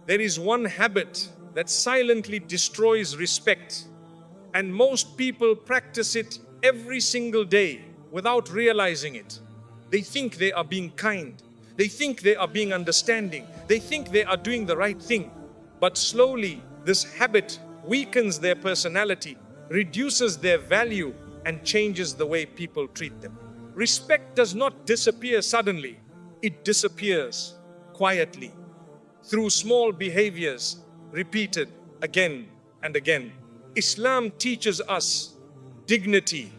There is one habit that silently destroys respect, and most people practice it every single day without realizing it. They think they are being kind. They think they are being understanding. They think they are doing the right thing. But slowly, this habit weakens their personality, reduces their value, and changes the way people treat them. Respect does not disappear suddenly. It disappears quietly through small behaviors repeated again and again. Islam teaches us dignity,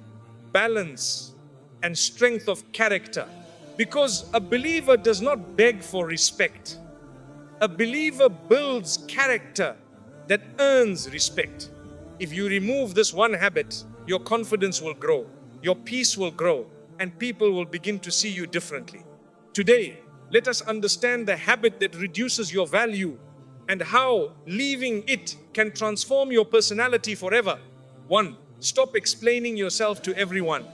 balance, and strength of character, because a believer does not beg for respect. A believer builds character that earns respect. If you remove this one habit, your confidence will grow, your peace will grow, and people will begin to see you differently. Today, let us understand the habit that reduces your value and how leaving it can transform your personality forever. 1. Stop explaining yourself to everyone.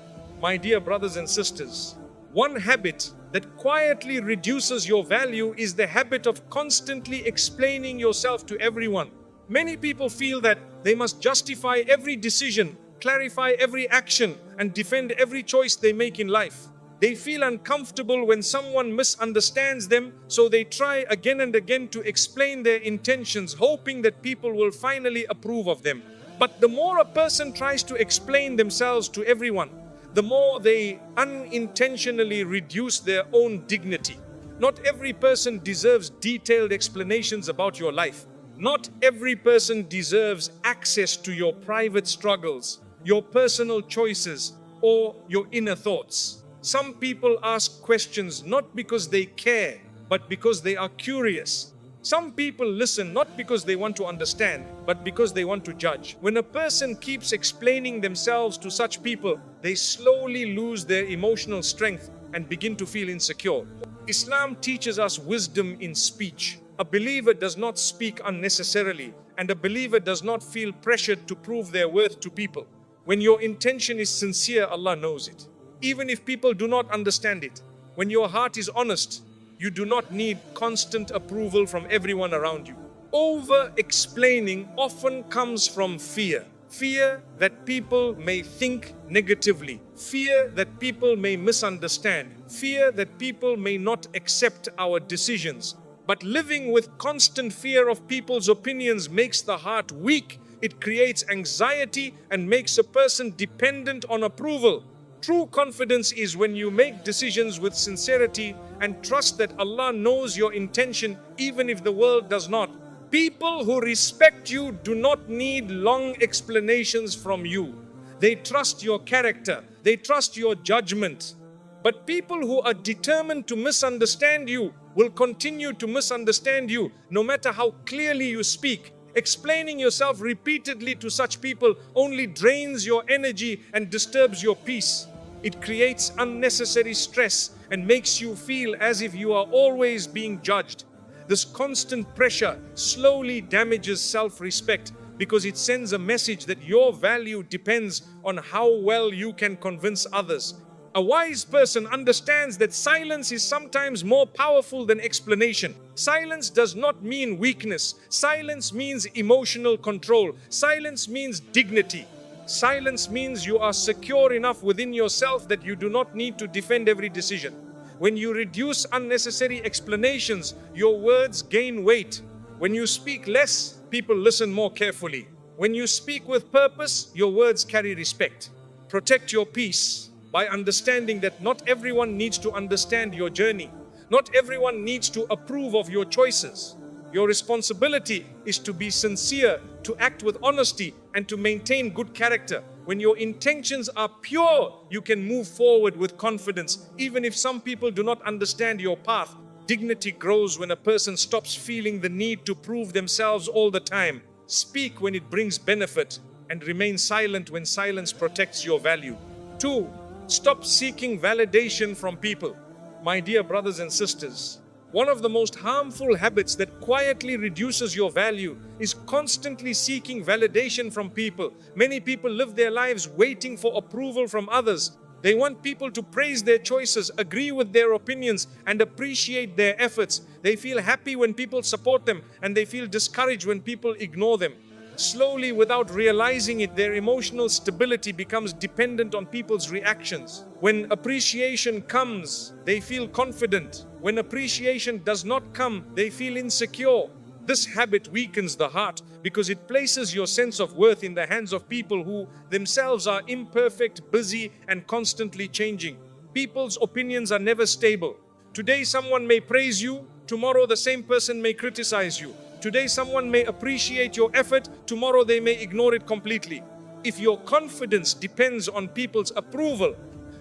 My dear brothers and sisters, one habit that quietly reduces your value is the habit of constantly explaining yourself to everyone. Many people feel that they must justify every decision, clarify every action, and defend every choice they make in life. They feel uncomfortable when someone misunderstands them, so they try again and again to explain their intentions, hoping that people will finally approve of them. But the more a person tries to explain themselves to everyone, the more they unintentionally reduce their own dignity. Not every person deserves detailed explanations about your life. Not every person deserves access to your private struggles, your personal choices, or your inner thoughts. Some people ask questions not because they care, but because they are curious. Some people listen not because they want to understand, but because they want to judge. When a person keeps explaining themselves to such people, they slowly lose their emotional strength and begin to feel insecure. Islam teaches us wisdom in speech. A believer does not speak unnecessarily, and a believer does not feel pressured to prove their worth to people. When your intention is sincere, Allah knows it. Even if people do not understand it, when your heart is honest, you do not need constant approval from everyone around you. Over-explaining often comes from fear. Fear that people may think negatively. Fear that people may misunderstand. Fear that people may not accept our decisions. But living with constant fear of people's opinions makes the heart weak. It creates anxiety and makes a person dependent on approval. True confidence is when you make decisions with sincerity and trust that Allah knows your intention even if the world does not. People who respect you do not need long explanations from you. They trust your character. They trust your judgment. But people who are determined to misunderstand you will continue to misunderstand you no matter how clearly you speak. Explaining yourself repeatedly to such people only drains your energy and disturbs your peace. It creates unnecessary stress and makes you feel as if you are always being judged. This constant pressure slowly damages self-respect because it sends a message that your value depends on how well you can convince others. A wise person understands that silence is sometimes more powerful than explanation. Silence does not mean weakness. Silence means emotional control. Silence means dignity. Silence means you are secure enough within yourself that you do not need to defend every decision. When you reduce unnecessary explanations, your words gain weight. When you speak less, people listen more carefully. When you speak with purpose, your words carry respect. Protect your peace by understanding that not everyone needs to understand your journey. Not everyone needs to approve of your choices. Your responsibility is to be sincere, to act with honesty, and to maintain good character. When your intentions are pure, you can move forward with confidence, even if some people do not understand your path. Dignity grows when a person stops feeling the need to prove themselves all the time. Speak when it brings benefit, and remain silent when silence protects your value. 2. Stop seeking validation from people. My dear brothers and sisters, one of the most harmful habits that quietly reduces your value is constantly seeking validation from people. Many people live their lives waiting for approval from others. They want people to praise their choices, agree with their opinions, and appreciate their efforts. They feel happy when people support them, and they feel discouraged when people ignore them. Slowly, without realizing it, their emotional stability becomes dependent on people's reactions. When appreciation comes, they feel confident. When appreciation does not come, they feel insecure. This habit weakens the heart because it places your sense of worth in the hands of people who themselves are imperfect, busy, and constantly changing. People's opinions are never stable. Today someone may praise you, tomorrow the same person may criticize you. Today someone may appreciate your effort, tomorrow they may ignore it completely. If your confidence depends on people's approval,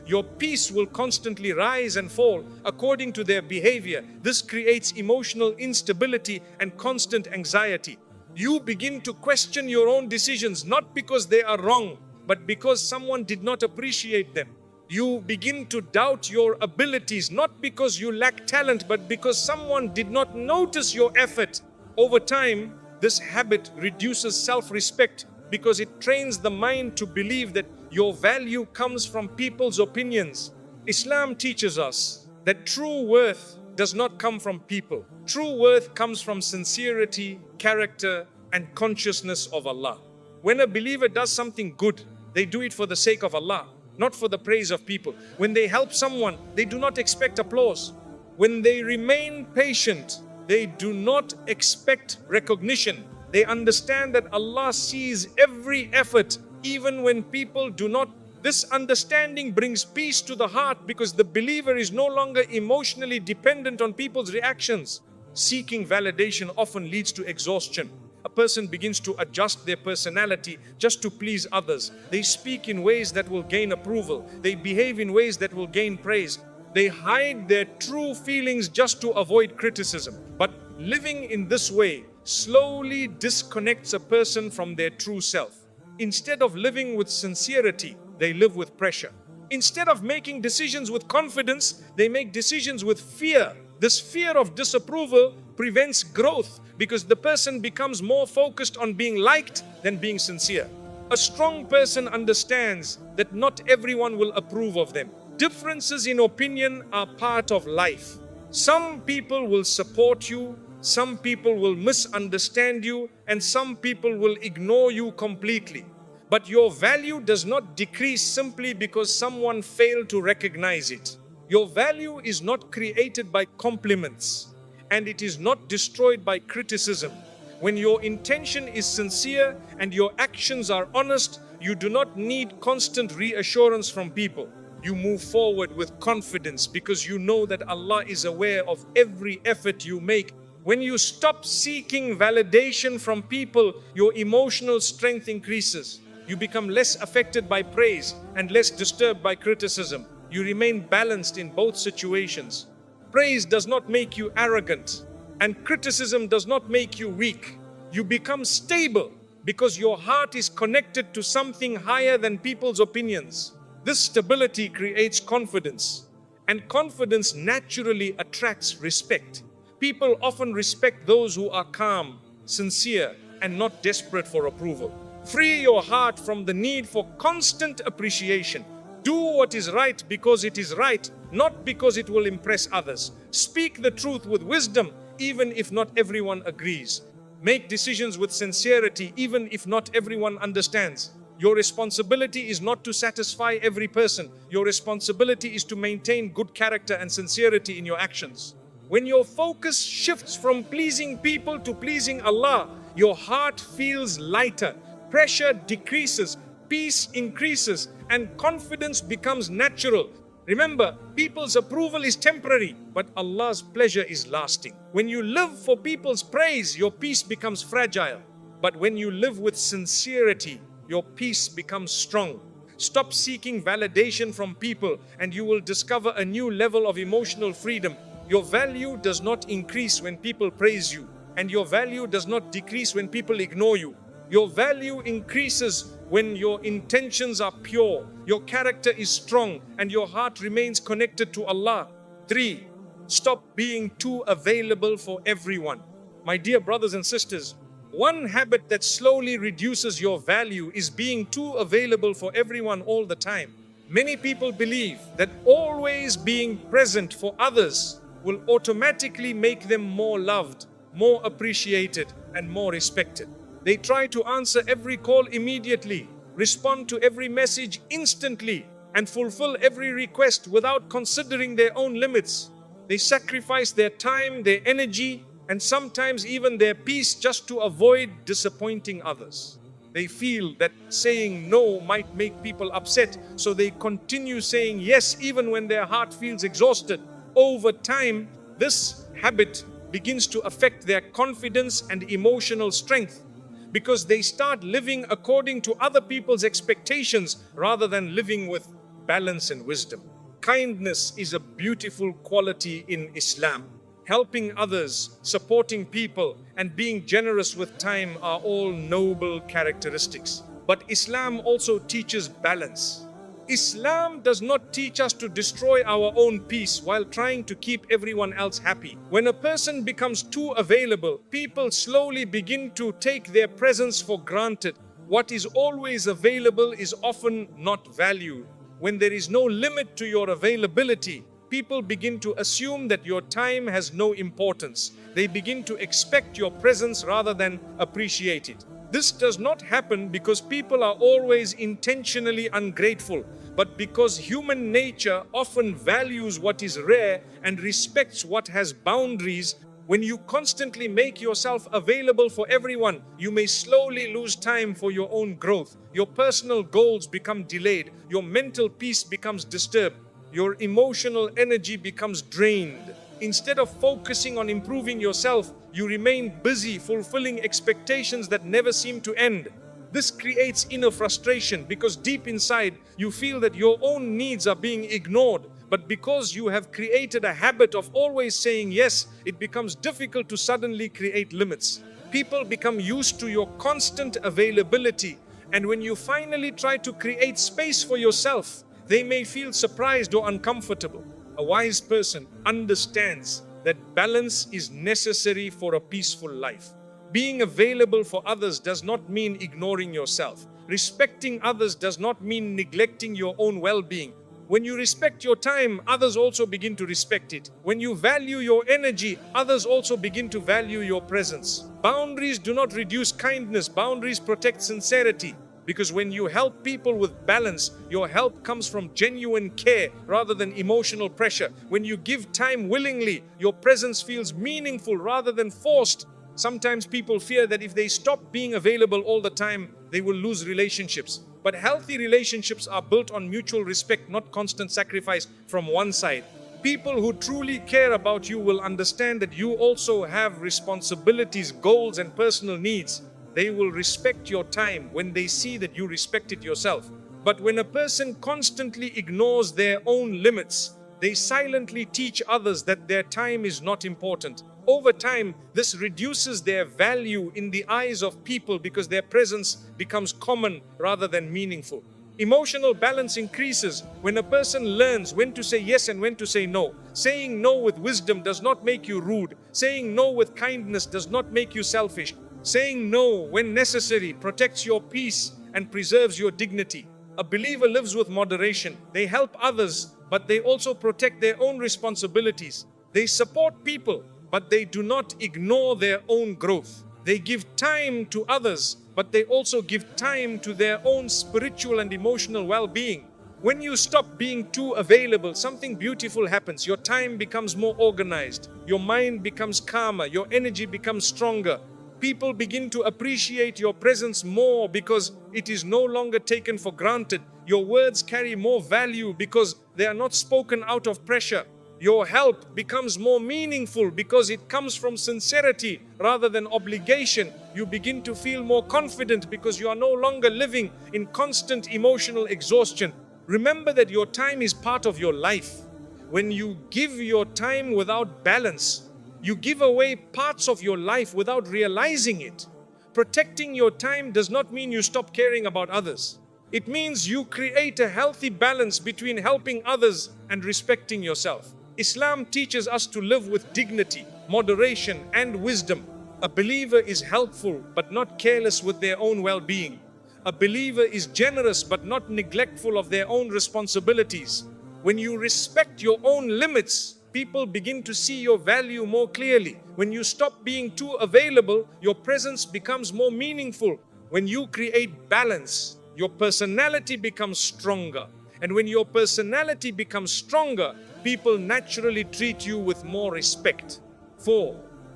your peace will constantly rise and fall according to their behavior. This creates emotional instability and constant anxiety. You begin to question your own decisions, not because they are wrong, but because someone did not appreciate them. You begin to doubt your abilities, not because you lack talent, but because someone did not notice your effort. Over time, this habit reduces self-respect because it trains the mind to believe that your value comes from people's opinions. Islam teaches us that true worth does not come from people. True worth comes from sincerity, character, and consciousness of Allah. When a believer does something good, they do it for the sake of Allah, not for the praise of people. When they help someone, they do not expect applause. When they remain patient, they do not expect recognition. They understand that Allah sees every effort, even when people do not. This understanding brings peace to the heart because the believer is no longer emotionally dependent on people's reactions. Seeking validation often leads to exhaustion. A person begins to adjust their personality just to please others. They speak in ways that will gain approval. They behave in ways that will gain praise. They hide their true feelings just to avoid criticism. But living in this way slowly disconnects a person from their true self. Instead of living with sincerity, they live with pressure. Instead of making decisions with confidence, they make decisions with fear. This fear of disapproval prevents growth because the person becomes more focused on being liked than being sincere. A strong person understands that not everyone will approve of them. Differences in opinion are part of life. Some people will support you, some people will misunderstand you, and some people will ignore you completely. But your value does not decrease simply because someone failed to recognize it. Your value is not created by compliments, and it is not destroyed by criticism. When your intention is sincere and your actions are honest, you do not need constant reassurance from people. You move forward with confidence because you know that Allah is aware of every effort you make. When you stop seeking validation from people, your emotional strength increases. You become less affected by praise and less disturbed by criticism. You remain balanced in both situations. Praise does not make you arrogant, and criticism does not make you weak. You become stable because your heart is connected to something higher than people's opinions. This stability creates confidence, and confidence naturally attracts respect. People often respect those who are calm, sincere, and not desperate for approval. Free your heart from the need for constant appreciation. Do what is right because it is right, not because it will impress others. Speak the truth with wisdom, even if not everyone agrees. Make decisions with sincerity, even if not everyone understands. Your responsibility is not to satisfy every person. Your responsibility is to maintain good character and sincerity in your actions. When your focus shifts from pleasing people to pleasing Allah, your heart feels lighter, pressure decreases, peace increases, and confidence becomes natural. Remember, people's approval is temporary, but Allah's pleasure is lasting. When you live for people's praise, your peace becomes fragile. But when you live with sincerity, your peace becomes strong. Stop seeking validation from people and you will discover a new level of emotional freedom. Your value does not increase when people praise you, and your value does not decrease when people ignore you. Your value increases when your intentions are pure, your character is strong, and your heart remains connected to Allah. 3. Stop being too available for everyone. My dear brothers and sisters, one habit that slowly reduces your value is being too available for everyone all the time. Many people believe that always being present for others will automatically make them more loved, more appreciated, and more respected. They try to answer every call immediately, respond to every message instantly, and fulfill every request without considering their own limits. They sacrifice their time, their energy, and sometimes even their peace just to avoid disappointing others. They feel that saying no might make people upset, so they continue saying yes even when their heart feels exhausted. Over time, this habit begins to affect their confidence and emotional strength because they start living according to other people's expectations rather than living with balance and wisdom. Kindness is a beautiful quality in Islam. Helping others, supporting people, and being generous with time are all noble characteristics. But Islam also teaches balance. Islam does not teach us to destroy our own peace while trying to keep everyone else happy. When a person becomes too available, people slowly begin to take their presence for granted. What is always available is often not valued. When there is no limit to your availability, people begin to assume that your time has no importance. They begin to expect your presence rather than appreciate it. This does not happen because people are always intentionally ungrateful, but because human nature often values what is rare and respects what has boundaries. When you constantly make yourself available for everyone, you may slowly lose time for your own growth. Your personal goals become delayed. Your mental peace becomes disturbed. Your emotional energy becomes drained. Instead of focusing on improving yourself, you remain busy fulfilling expectations that never seem to end. This creates inner frustration because deep inside you feel that your own needs are being ignored. But because you have created a habit of always saying yes, it becomes difficult to suddenly create limits. People become used to your constant availability, and when you finally try to create space for yourself, they may feel surprised or uncomfortable. A wise person understands that balance is necessary for a peaceful life. Being available for others does not mean ignoring yourself. Respecting others does not mean neglecting your own well-being. When you respect your time, others also begin to respect it. When you value your energy, others also begin to value your presence. Boundaries do not reduce kindness. Boundaries protect sincerity. Because when you help people with balance, your help comes from genuine care rather than emotional pressure. When you give time willingly, your presence feels meaningful rather than forced. Sometimes people fear that if they stop being available all the time, they will lose relationships. But healthy relationships are built on mutual respect, not constant sacrifice from one side. People who truly care about you will understand that you also have responsibilities, goals, and personal needs. They will respect your time when they see that you respect it yourself. But when a person constantly ignores their own limits, they silently teach others that their time is not important. Over time, this reduces their value in the eyes of people because their presence becomes common rather than meaningful. Emotional balance increases when a person learns when to say yes and when to say no. Saying no with wisdom does not make you rude. Saying no with kindness does not make you selfish. Saying no when necessary protects your peace and preserves your dignity. A believer lives with moderation. They help others, but they also protect their own responsibilities. They support people, but they do not ignore their own growth. They give time to others, but they also give time to their own spiritual and emotional well-being. When you stop being too available, something beautiful happens. Your time becomes more organized. Your mind becomes calmer. Your energy becomes stronger. People begin to appreciate your presence more because it is no longer taken for granted. Your words carry more value because they are not spoken out of pressure. Your help becomes more meaningful because it comes from sincerity rather than obligation. You begin to feel more confident because you are no longer living in constant emotional exhaustion. Remember that your time is part of your life. When you give your time without balance, you give away parts of your life without realizing it. Protecting your time does not mean you stop caring about others. It means you create a healthy balance between helping others and respecting yourself. Islam teaches us to live with dignity, moderation, and wisdom. A believer is helpful but not careless with their own well-being. A believer is generous but not neglectful of their own responsibilities. When you respect your own limits, people begin to see your value more clearly. When you stop being too available, your presence becomes more meaningful. When you create balance, your personality becomes stronger. And when your personality becomes stronger, people naturally treat you with more respect. 4.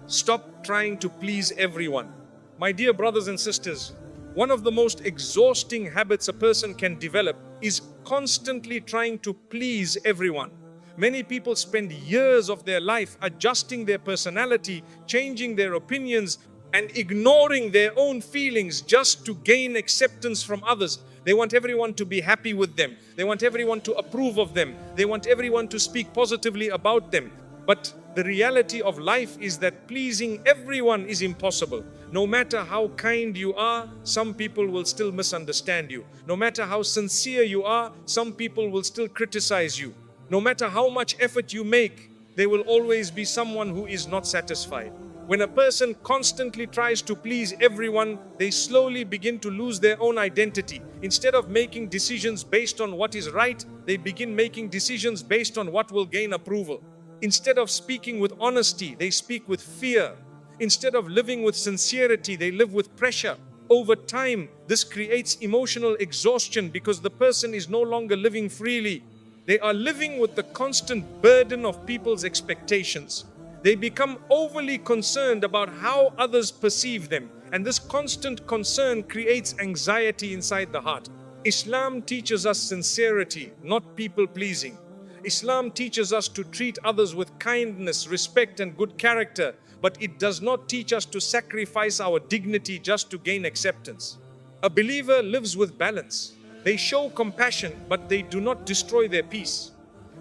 Stop trying to please everyone. My dear brothers and sisters, one of the most exhausting habits a person can develop is constantly trying to please everyone. Many people spend years of their life adjusting their personality, changing their opinions, and ignoring their own feelings just to gain acceptance from others. They want everyone to be happy with them. They want everyone to approve of them. They want everyone to speak positively about them. But the reality of life is that pleasing everyone is impossible. No matter how kind you are, some people will still misunderstand you. No matter how sincere you are, some people will still criticize you. No matter how much effort you make, there will always be someone who is not satisfied. When a person constantly tries to please everyone, they slowly begin to lose their own identity. Instead of making decisions based on what is right, they begin making decisions based on what will gain approval. Instead of speaking with honesty, they speak with fear. Instead of living with sincerity, they live with pressure. Over time, this creates emotional exhaustion because the person is no longer living freely. They are living with the constant burden of people's expectations. They become overly concerned about how others perceive them, and this constant concern creates anxiety inside the heart. Islam teaches us sincerity, not people-pleasing. Islam teaches us to treat others with kindness, respect, and good character, but it does not teach us to sacrifice our dignity just to gain acceptance. A believer lives with balance. They show compassion, but they do not destroy their peace.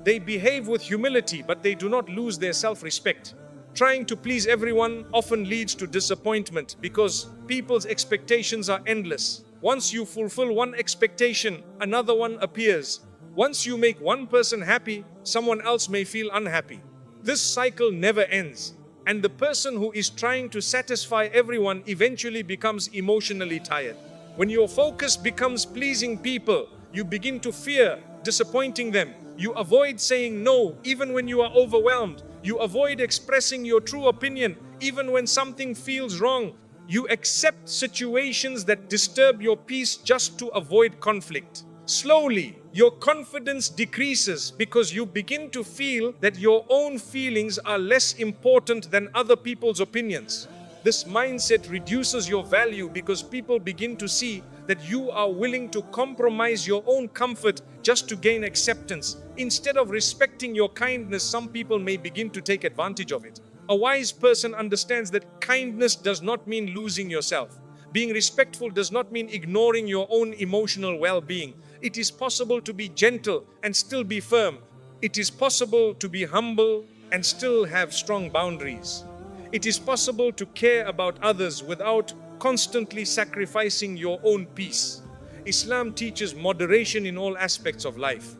They behave with humility, but they do not lose their self-respect. Trying to please everyone often leads to disappointment because people's expectations are endless. Once you fulfill one expectation, another one appears. Once you make one person happy, someone else may feel unhappy. This cycle never ends, and the person who is trying to satisfy everyone eventually becomes emotionally tired. When your focus becomes pleasing people, you begin to fear disappointing them. You avoid saying no even when you are overwhelmed. You avoid expressing your true opinion even when something feels wrong. You accept situations that disturb your peace just to avoid conflict. Slowly, your confidence decreases because you begin to feel that your own feelings are less important than other people's opinions. This mindset reduces your value because people begin to see that you are willing to compromise your own comfort just to gain acceptance. Instead of respecting your kindness, some people may begin to take advantage of it. A wise person understands that kindness does not mean losing yourself. Being respectful does not mean ignoring your own emotional well-being. It is possible to be gentle and still be firm. It is possible to be humble and still have strong boundaries. It is possible to care about others without constantly sacrificing your own peace. Islam teaches moderation in all aspects of life.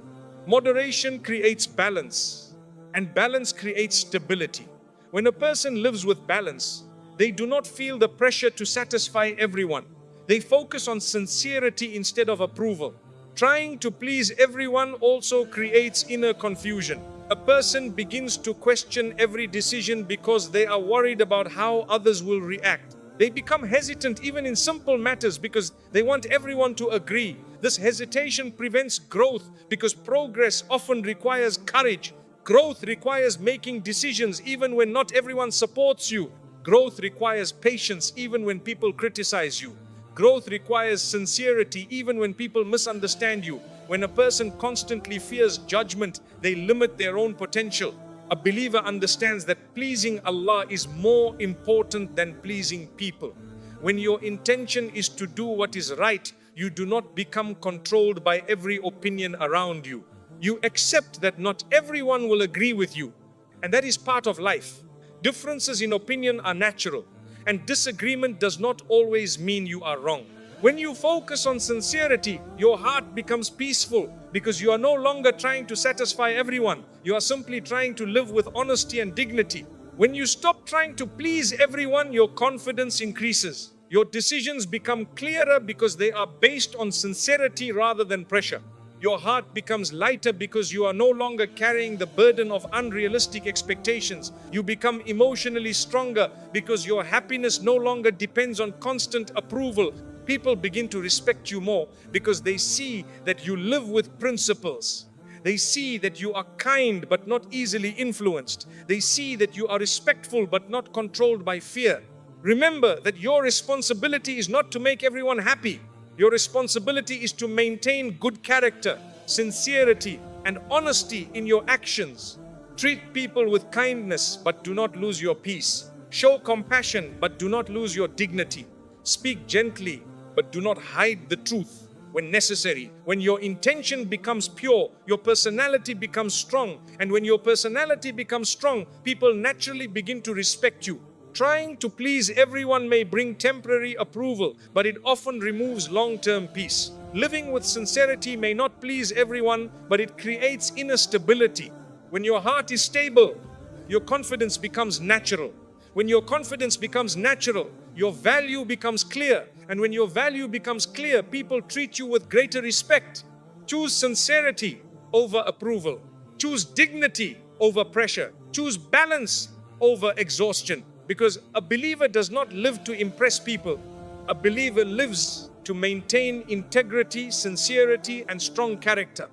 Moderation creates balance, and balance creates stability. When a person lives with balance, they do not feel the pressure to satisfy everyone. They focus on sincerity instead of approval. Trying to please everyone also creates inner confusion. A person begins to question every decision because they are worried about how others will react. They become hesitant even in simple matters because they want everyone to agree. This hesitation prevents growth because progress often requires courage. Growth requires making decisions even when not everyone supports you. Growth requires patience even when people criticize you. Growth requires sincerity even when people misunderstand you. When a person constantly fears judgment, they limit their own potential. A believer understands that pleasing Allah is more important than pleasing people. When your intention is to do what is right, you do not become controlled by every opinion around you. You accept that not everyone will agree with you, and that is part of life. Differences in opinion are natural, and disagreement does not always mean you are wrong. When you focus on sincerity, your heart becomes peaceful because you are no longer trying to satisfy everyone. You are simply trying to live with honesty and dignity. When you stop trying to please everyone, your confidence increases. Your decisions become clearer because they are based on sincerity rather than pressure. Your heart becomes lighter because you are no longer carrying the burden of unrealistic expectations. You become emotionally stronger because your happiness no longer depends on constant approval. People begin to respect you more because they see that you live with principles. They see that you are kind but not easily influenced. They see that you are respectful but not controlled by fear. Remember that your responsibility is not to make everyone happy. Your responsibility is to maintain good character, sincerity, and honesty in your actions. Treat people with kindness, but do not lose your peace. Show compassion, but do not lose your dignity. Speak gently, but do not hide the truth when necessary. When your intention becomes pure, your personality becomes strong. And when your personality becomes strong, people naturally begin to respect you. Trying to please everyone may bring temporary approval, but it often removes long-term peace. Living with sincerity may not please everyone, but it creates inner stability. When your heart is stable, your confidence becomes natural. When your confidence becomes natural, your value becomes clear. And when your value becomes clear, people treat you with greater respect. Choose sincerity over approval. Choose dignity over pressure. Choose balance over exhaustion. Because a believer does not live to impress people. A believer lives to maintain integrity, sincerity, and strong character.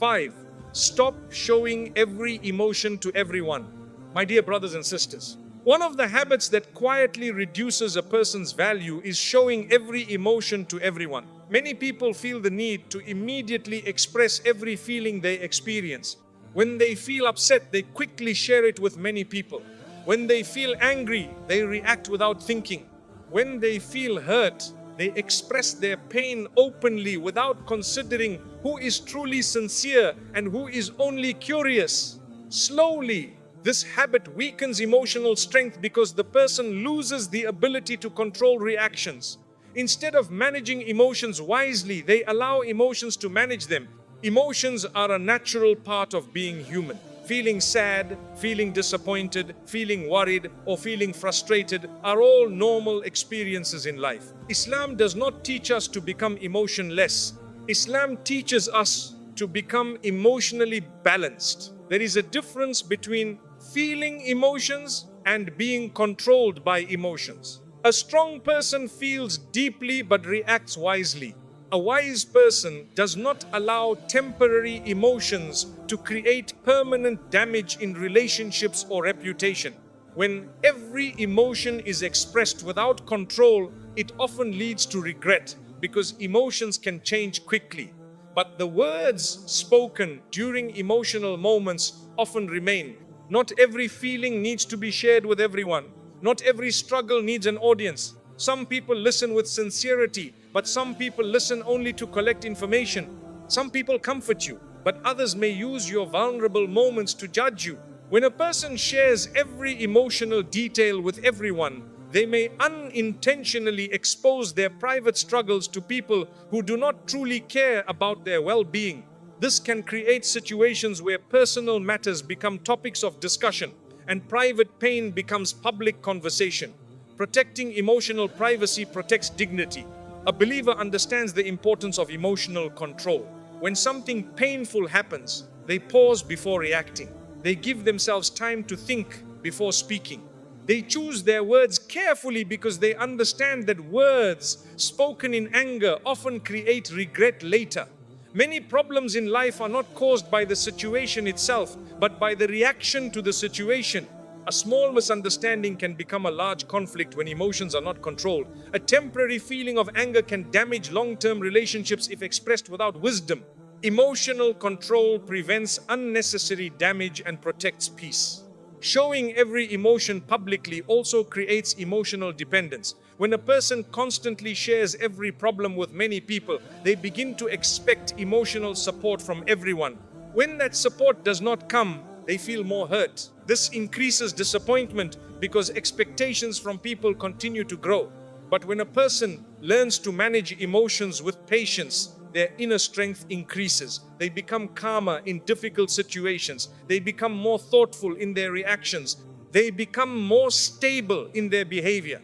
5. Stop showing every emotion to everyone. My dear brothers and sisters, one of the habits that quietly reduces a person's value is showing every emotion to everyone. Many people feel the need to immediately express every feeling they experience. When they feel upset, they quickly share it with many people. When they feel angry, they react without thinking. When they feel hurt, they express their pain openly without considering who is truly sincere and who is only curious. Slowly, this habit weakens emotional strength because the person loses the ability to control reactions. Instead of managing emotions wisely, they allow emotions to manage them. Emotions are a natural part of being human. Feeling sad, feeling disappointed, feeling worried, or feeling frustrated are all normal experiences in life. Islam does not teach us to become emotionless. Islam teaches us to become emotionally balanced. There is a difference between feeling emotions and being controlled by emotions. A strong person feels deeply but reacts wisely. A wise person does not allow temporary emotions to create permanent damage in relationships or reputation. When every emotion is expressed without control, it often leads to regret because emotions can change quickly. But the words spoken during emotional moments often remain. Not every feeling needs to be shared with everyone. Not every struggle needs an audience. Some people listen with sincerity, but some people listen only to collect information. Some people comfort you, but others may use your vulnerable moments to judge you. When a person shares every emotional detail with everyone, they may unintentionally expose their private struggles to people who do not truly care about their well-being. This can create situations where personal matters become topics of discussion and private pain becomes public conversation. Protecting emotional privacy protects dignity. A believer understands the importance of emotional control. When something painful happens, they pause before reacting. They give themselves time to think before speaking. They choose their words carefully because they understand that words spoken in anger often create regret later. Many problems in life are not caused by the situation itself, but by the reaction to the situation. A small misunderstanding can become a large conflict when emotions are not controlled. A temporary feeling of anger can damage long-term relationships if expressed without wisdom. Emotional control prevents unnecessary damage and protects peace. Showing every emotion publicly also creates emotional dependence. When a person constantly shares every problem with many people, they begin to expect emotional support from everyone. When that support does not come, they feel more hurt. This increases disappointment because expectations from people continue to grow. But when a person learns to manage emotions with patience, their inner strength increases. They become calmer in difficult situations. They become more thoughtful in their reactions. They become more stable in their behavior.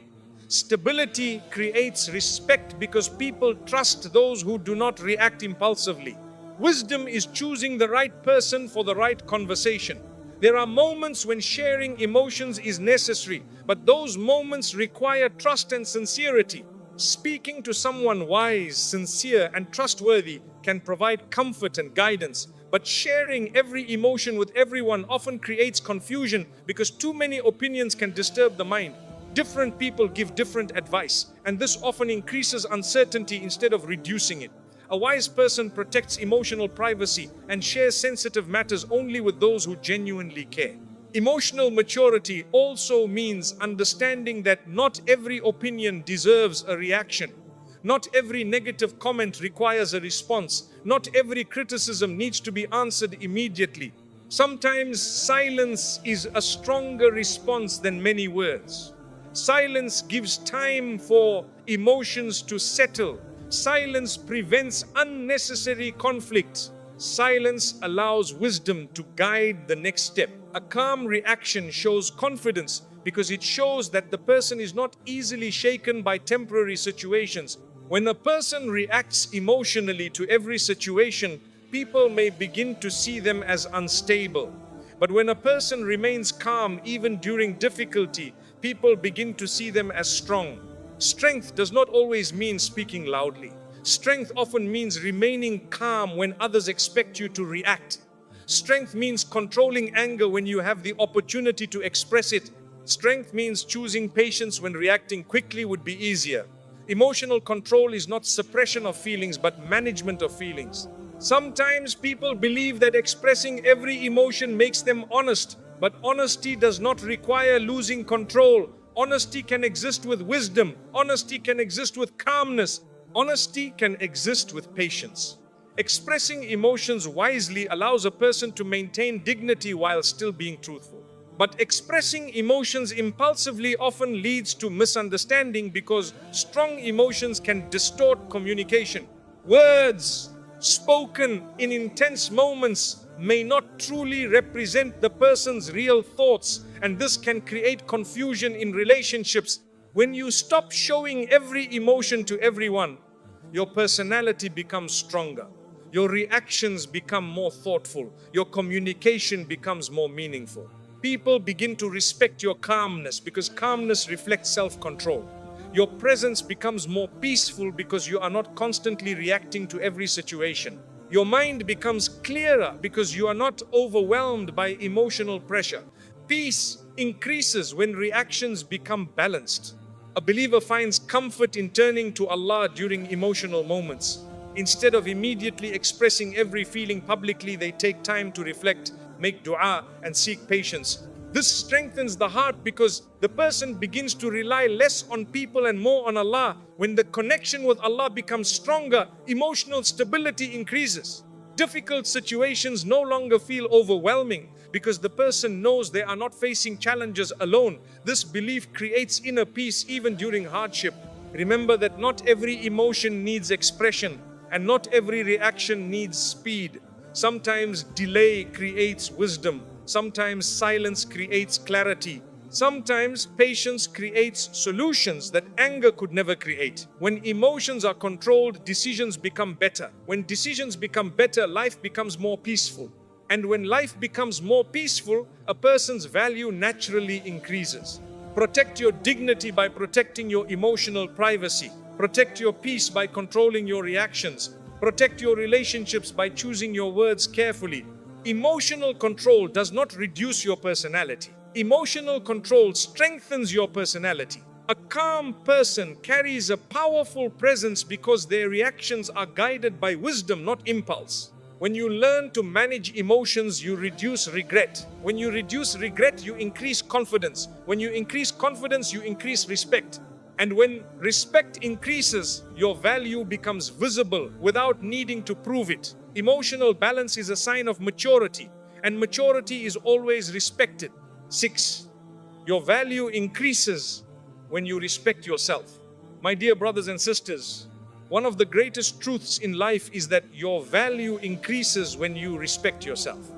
Stability creates respect because people trust those who do not react impulsively. Wisdom is choosing the right person for the right conversation. There are moments when sharing emotions is necessary, but those moments require trust and sincerity. Speaking to someone wise, sincere, and trustworthy can provide comfort and guidance, but sharing every emotion with everyone often creates confusion because too many opinions can disturb the mind. Different people give different advice, and this often increases uncertainty instead of reducing it. A wise person protects emotional privacy and shares sensitive matters only with those who genuinely care. Emotional maturity also means understanding that not every opinion deserves a reaction. Not every negative comment requires a response. Not every criticism needs to be answered immediately. Sometimes silence is a stronger response than many words. Silence gives time for emotions to settle. Silence prevents unnecessary conflict. Silence allows wisdom to guide the next step. A calm reaction shows confidence because it shows that the person is not easily shaken by temporary situations. When a person reacts emotionally to every situation, people may begin to see them as unstable. But when a person remains calm even during difficulty, people begin to see them as strong. Strength does not always mean speaking loudly. Strength often means remaining calm when others expect you to react. Strength means controlling anger when you have the opportunity to express it. Strength means choosing patience when reacting quickly would be easier. Emotional control is not suppression of feelings, but management of feelings. Sometimes people believe that expressing every emotion makes them honest, but honesty does not require losing control. Honesty can exist with wisdom. Honesty can exist with calmness. Honesty can exist with patience. Expressing emotions wisely allows a person to maintain dignity while still being truthful. But expressing emotions impulsively often leads to misunderstanding because strong emotions can distort communication. Words spoken in intense moments may not truly represent the person's real thoughts, and this can create confusion in relationships. When you stop showing every emotion to everyone, your personality becomes stronger. Your reactions become more thoughtful. Your communication becomes more meaningful. People begin to respect your calmness because calmness reflects self-control. Your presence becomes more peaceful because you are not constantly reacting to every situation. Your mind becomes clearer because you are not overwhelmed by emotional pressure. Peace increases when reactions become balanced. A believer finds comfort in turning to Allah during emotional moments. Instead of immediately expressing every feeling publicly, they take time to reflect, make dua, and seek patience. This strengthens the heart because the person begins to rely less on people and more on Allah. When the connection with Allah becomes stronger, emotional stability increases. Difficult situations no longer feel overwhelming because the person knows they are not facing challenges alone. This belief creates inner peace even during hardship. Remember that not every emotion needs expression and not every reaction needs speed. Sometimes delay creates wisdom. Sometimes silence creates clarity. Sometimes patience creates solutions that anger could never create. When emotions are controlled, decisions become better. When decisions become better, life becomes more peaceful. And when life becomes more peaceful, a person's value naturally increases. Protect your dignity by protecting your emotional privacy. Protect your peace by controlling your reactions. Protect your relationships by choosing your words carefully. Emotional control does not reduce your personality. Emotional control strengthens your personality. A calm person carries a powerful presence because their reactions are guided by wisdom, not impulse. When you learn to manage emotions, you reduce regret. When you reduce regret, you increase confidence. When you increase confidence, you increase respect. And when respect increases, your value becomes visible without needing to prove it. Emotional balance is a sign of maturity, and maturity is always respected. 6. Your value increases when you respect yourself. My dear brothers and sisters, one of the greatest truths in life is that your value increases when you respect yourself.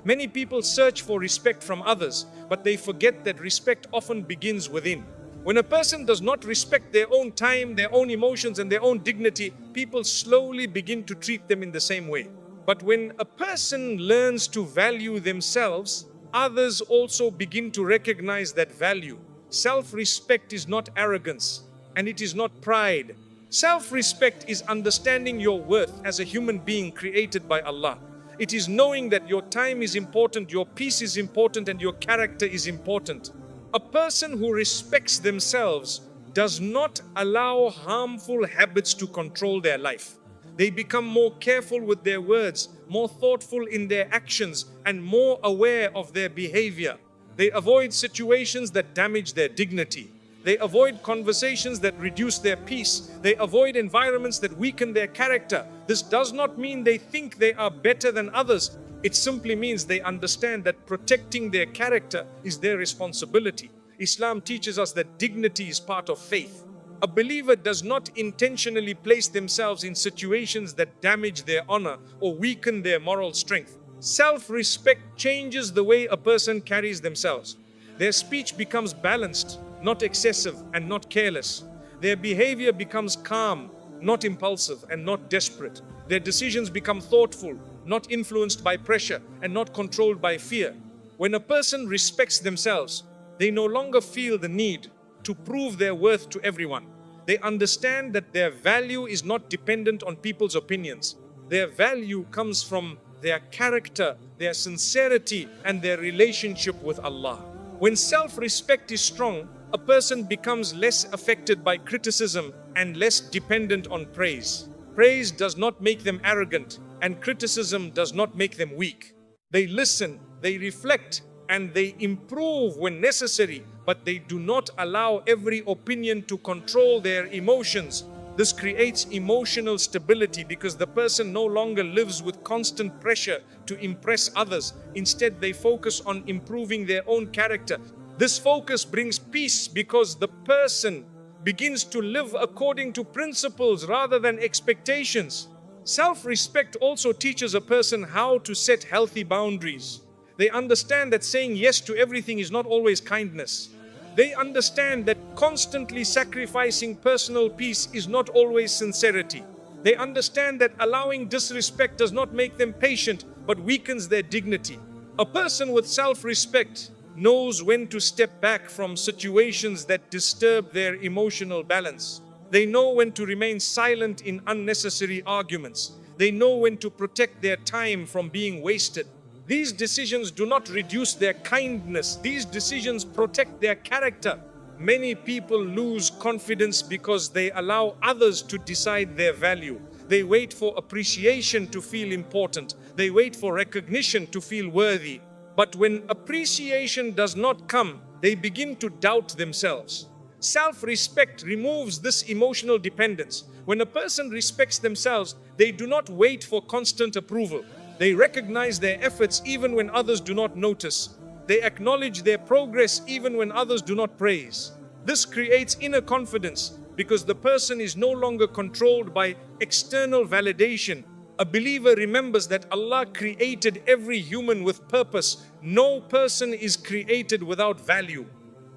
Many people search for respect from others, but they forget that respect often begins within. When a person does not respect their own time, their own emotions, and their own dignity, people slowly begin to treat them in the same way. But when a person learns to value themselves, others also begin to recognize that value. Self-respect is not arrogance, and it is not pride. Self-respect is understanding your worth as a human being created by Allah. It is knowing that your time is important, your peace is important, and your character is important. A person who respects themselves does not allow harmful habits to control their life. They become more careful with their words, more thoughtful in their actions, and more aware of their behavior. They avoid situations that damage their dignity. They avoid conversations that reduce their peace. They avoid environments that weaken their character. This does not mean they think they are better than others. It simply means they understand that protecting their character is their responsibility. Islam teaches us that dignity is part of faith. A believer does not intentionally place themselves in situations that damage their honor or weaken their moral strength. Self-respect changes the way a person carries themselves. Their speech becomes balanced, not excessive and not careless. Their behavior becomes calm, not impulsive and not desperate. Their decisions become thoughtful, not influenced by pressure and not controlled by fear. When a person respects themselves, they no longer feel the need to prove their worth to everyone. They understand that their value is not dependent on people's opinions. Their value comes from their character, their sincerity, and their relationship with Allah. When self-respect is strong, a person becomes less affected by criticism and less dependent on praise. Praise does not make them arrogant, and criticism does not make them weak. They listen, they reflect, and they improve when necessary, but they do not allow every opinion to control their emotions. This creates emotional stability because the person no longer lives with constant pressure to impress others. Instead, they focus on improving their own character. This focus brings peace because the person begins to live according to principles rather than expectations. Self-respect also teaches a person how to set healthy boundaries. They understand that saying yes to everything is not always kindness. They understand that constantly sacrificing personal peace is not always sincerity. They understand that allowing disrespect does not make them patient, but weakens their dignity. A person with self-respect knows when to step back from situations that disturb their emotional balance. They know when to remain silent in unnecessary arguments. They know when to protect their time from being wasted. These decisions do not reduce their kindness. These decisions protect their character. Many people lose confidence because they allow others to decide their value. They wait for appreciation to feel important. They wait for recognition to feel worthy. But when appreciation does not come, they begin to doubt themselves. Self-respect removes this emotional dependence. When a person respects themselves, they do not wait for constant approval. They recognize their efforts even when others do not notice. They acknowledge their progress even when others do not praise. This creates inner confidence because the person is no longer controlled by external validation. A believer remembers that Allah created every human with purpose. No person is created without value.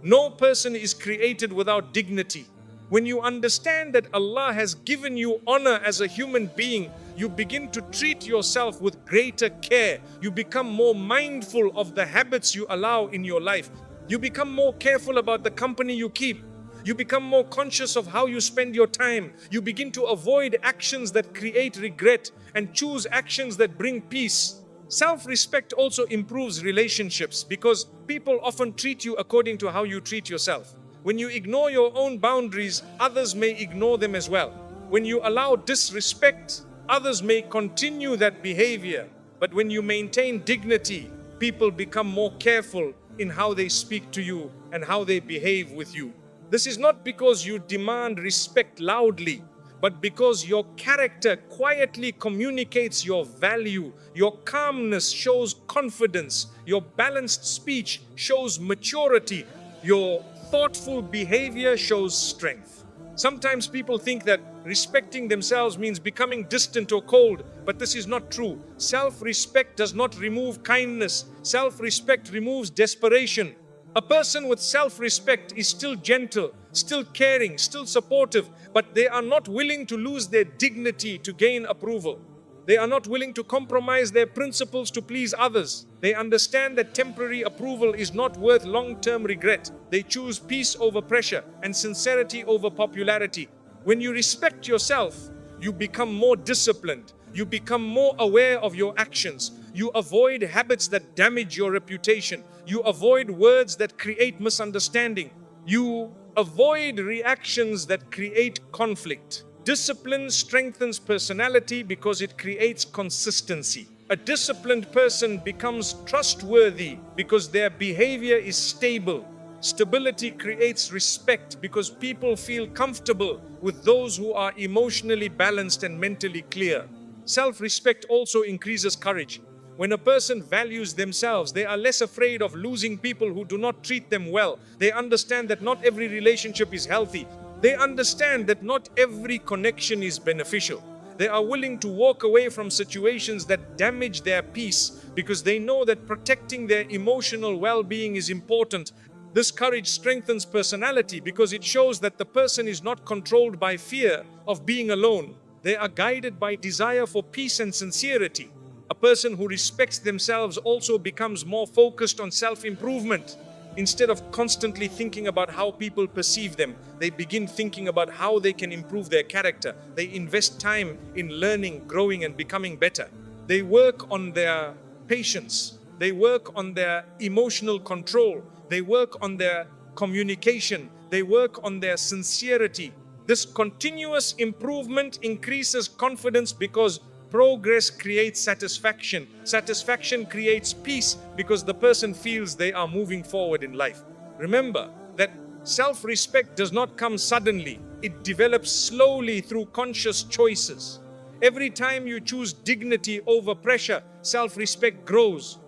No person is created without dignity. When you understand that Allah has given you honor as a human being, you begin to treat yourself with greater care. You become more mindful of the habits you allow in your life. You become more careful about the company you keep. You become more conscious of how you spend your time. You begin to avoid actions that create regret and choose actions that bring peace. Self-respect also improves relationships because people often treat you according to how you treat yourself. When you ignore your own boundaries, others may ignore them as well. When you allow disrespect, others may continue that behavior. But when you maintain dignity, people become more careful in how they speak to you and how they behave with you. This is not because you demand respect loudly, but because your character quietly communicates your value. Your calmness shows confidence. Your balanced speech shows maturity. Your thoughtful behavior shows strength. Sometimes people think that respecting themselves means becoming distant or cold, but this is not true. Self-respect does not remove kindness. Self-respect removes desperation. A person with self-respect is still gentle, still caring, still supportive, but they are not willing to lose their dignity to gain approval. They are not willing to compromise their principles to please others. They understand that temporary approval is not worth long-term regret. They choose peace over pressure and sincerity over popularity. When you respect yourself, you become more disciplined. You become more aware of your actions. You avoid habits that damage your reputation. You avoid words that create misunderstanding. You avoid reactions that create conflict. Discipline strengthens personality because it creates consistency. A disciplined person becomes trustworthy because their behavior is stable. Stability creates respect because people feel comfortable with those who are emotionally balanced and mentally clear. Self-respect also increases courage. When a person values themselves, they are less afraid of losing people who do not treat them well. They understand that not every relationship is healthy. They understand that not every connection is beneficial. They are willing to walk away from situations that damage their peace because they know that protecting their emotional well-being is important. This courage strengthens personality because it shows that the person is not controlled by fear of being alone. They are guided by desire for peace and sincerity. A person who respects themselves also becomes more focused on self-improvement. Instead of constantly thinking about how people perceive them, they begin thinking about how they can improve their character. They invest time in learning, growing, and becoming better. They work on their patience. They work on their emotional control. They work on their communication. They work on their sincerity. This continuous improvement increases confidence because progress creates satisfaction. Satisfaction creates peace because the person feels they are moving forward in life. Remember that self-respect does not come suddenly. It develops slowly through conscious choices. Every time you choose dignity over pressure, self-respect grows.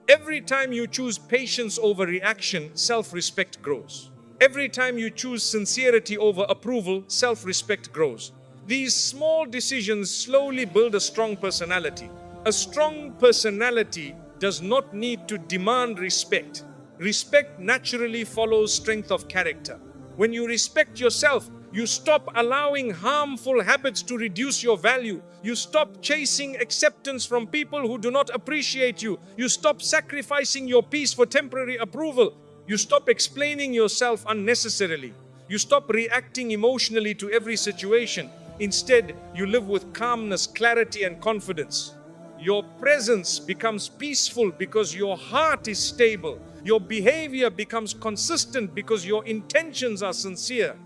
Every time you choose patience over reaction, self-respect grows. Every time you choose sincerity over approval, self-respect grows. These small decisions slowly build a strong personality. A strong personality does not need to demand respect. Respect naturally follows strength of character. When you respect yourself, you stop allowing harmful habits to reduce your value. You stop chasing acceptance from people who do not appreciate you. You stop sacrificing your peace for temporary approval. You stop explaining yourself unnecessarily. You stop reacting emotionally to every situation. Instead, you live with calmness, clarity, and confidence. Your presence becomes peaceful because your heart is stable. Your behavior becomes consistent because your intentions are sincere.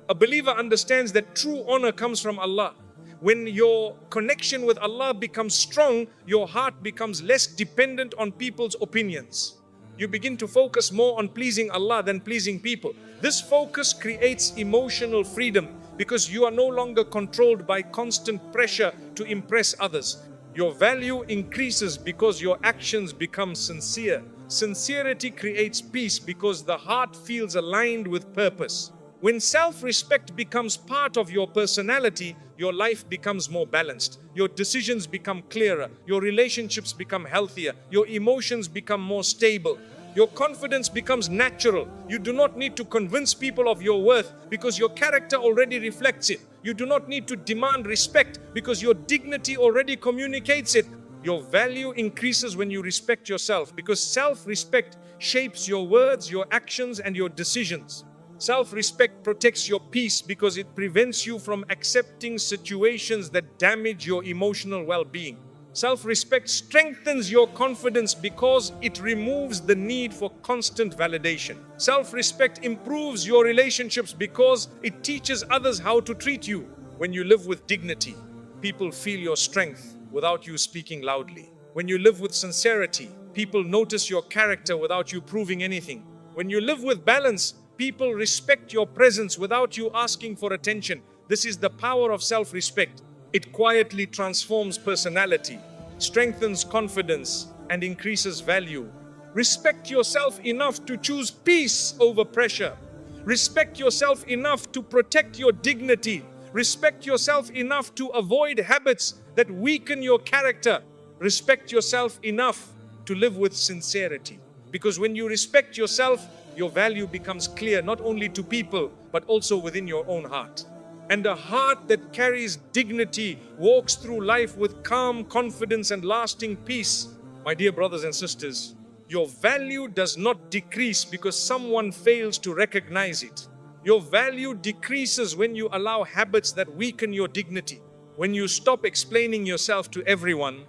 A believer understands that true honor comes from Allah. When your connection with Allah becomes strong, your heart becomes less dependent on people's opinions. You begin to focus more on pleasing Allah than pleasing people. This focus creates emotional freedom because you are no longer controlled by constant pressure to impress others. Your value increases because your actions become sincere. Sincerity creates peace because the heart feels aligned with purpose. When self-respect becomes part of your personality, your life becomes more balanced. Your decisions become clearer. Your relationships become healthier. Your emotions become more stable. Your confidence becomes natural. You do not need to convince people of your worth because your character already reflects it. You do not need to demand respect because your dignity already communicates it. Your value increases when you respect yourself because self-respect shapes your words, your actions, and your decisions. Self-respect protects your peace because it prevents you from accepting situations that damage your emotional well-being. Self-respect strengthens your confidence because it removes the need for constant validation. Self-respect improves your relationships because it teaches others how to treat you. When you live with dignity, people feel your strength without you speaking loudly. When you live with sincerity, people notice your character without you proving anything. When you live with balance, people respect your presence without you asking for attention. This is the power of self-respect. It quietly transforms personality, strengthens confidence, and increases value. Respect yourself enough to choose peace over pressure. Respect yourself enough to protect your dignity. Respect yourself enough to avoid habits that weaken your character. Respect yourself enough to live with sincerity. Because when you respect yourself, your value becomes clear not only to people, but also within your own heart. And a heart that carries dignity walks through life with calm confidence and lasting peace. My dear brothers and sisters, your value does not decrease because someone fails to recognize it. Your value decreases when you allow habits that weaken your dignity. When you stop explaining yourself to everyone,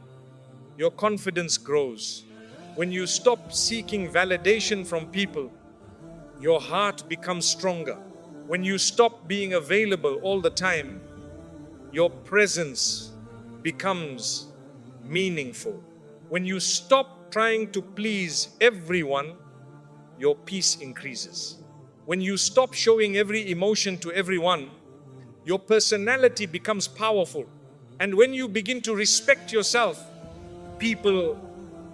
your confidence grows. When you stop seeking validation from people, your heart becomes stronger. When you stop being available all the time, your presence becomes meaningful. When you stop trying to please everyone, your peace increases. When you stop showing every emotion to everyone, your personality becomes powerful. And when you begin to respect yourself, people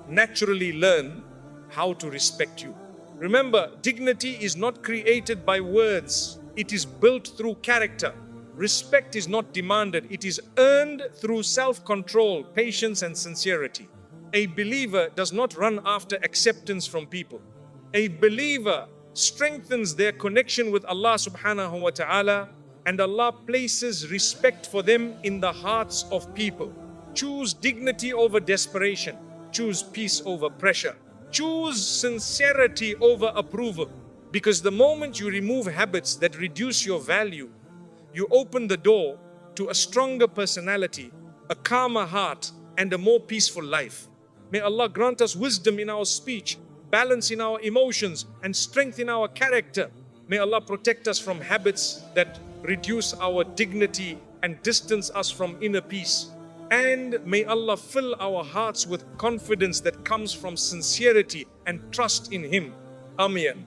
naturally learn how to respect you. Remember, dignity is not created by words. It is built through character. Respect is not demanded. It is earned through self-control, patience, and sincerity. A believer does not run after acceptance from people. A believer strengthens their connection with Allah subhanahu wa ta'ala, and Allah places respect for them in the hearts of people. Choose dignity over desperation. Choose peace over pressure. Choose sincerity over approval. Because the moment you remove habits that reduce your value, you open the door to a stronger personality, a calmer heart, and a more peaceful life. May Allah grant us wisdom in our speech, balance in our emotions, and strength in our character. May Allah protect us from habits that reduce our dignity and distance us from inner peace. And may Allah fill our hearts with confidence that comes from sincerity and trust in Him. Amen.